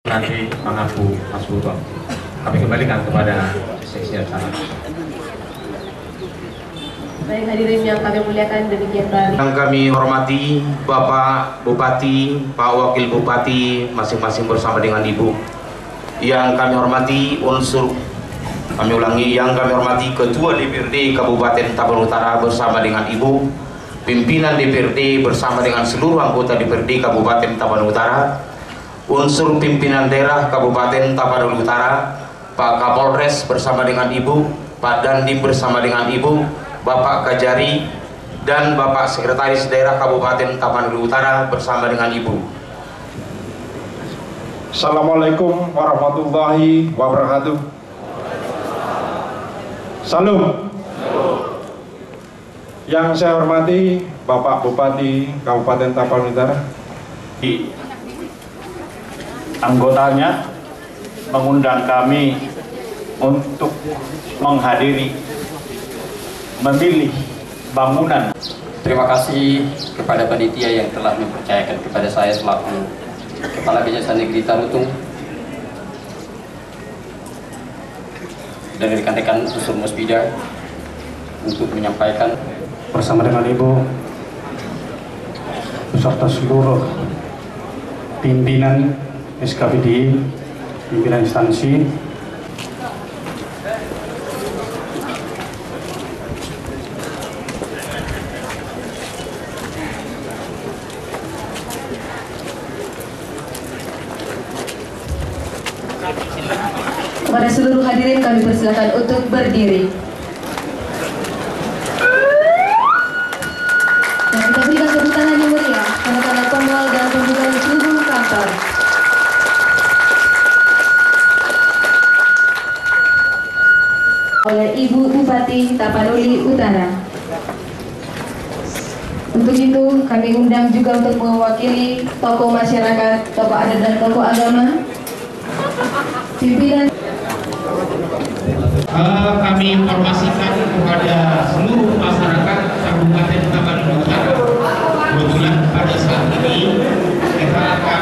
Nanti mengaku Mas Bubang. Kami kembalikan kepada seksi acara. Baik hadirin yang kami muliakan, demikian tadi. Yang kami hormati Bapak Bupati, Pak Wakil Bupati, masing-masing bersama dengan Ibu. Yang kami hormati yang kami hormati Ketua DPRD Kabupaten Tapanuli Utara bersama dengan Ibu, pimpinan DPRD bersama dengan seluruh anggota DPRD Kabupaten Tapanuli Utara, unsur pimpinan daerah Kabupaten Tapanuli Utara, Pak Kapolres bersama dengan Ibu, Pak Dandim bersama dengan Ibu, Bapak Kajari dan Bapak Sekretaris Daerah Kabupaten Tapanuli Utara bersama dengan Ibu. Assalamualaikum warahmatullahi wabarakatuh. Salam. Yang saya hormati Bapak Bupati Kabupaten Tapanuli Utara, anggotanya mengundang kami untuk menghadiri memilih bangunan. Terima kasih kepada panitia yang telah mempercayakan kepada saya selaku Kepala Kejaksaan Negeri Tarutung dan rekan-rekan unsur Musbida untuk menyampaikan Bersama dengan Ibu beserta seluruh pimpinan SKPD, pimpinan instansi, Kepada seluruh hadirin kami persilakan untuk berdiri. Dan kita berikan tepuk tangan yang meriah karena pengawal dan pembukaan seluruh kantor. Oleh Ibu Bupati Tapanuli Utara. Untuk itu kami undang juga untuk mewakili tokoh masyarakat, tokoh adat dan tokoh agama, pimpinan. Kami informasikan kepada seluruh masyarakat Kabupaten Tapanuli Utara, kebetulan pada saat ini kita akan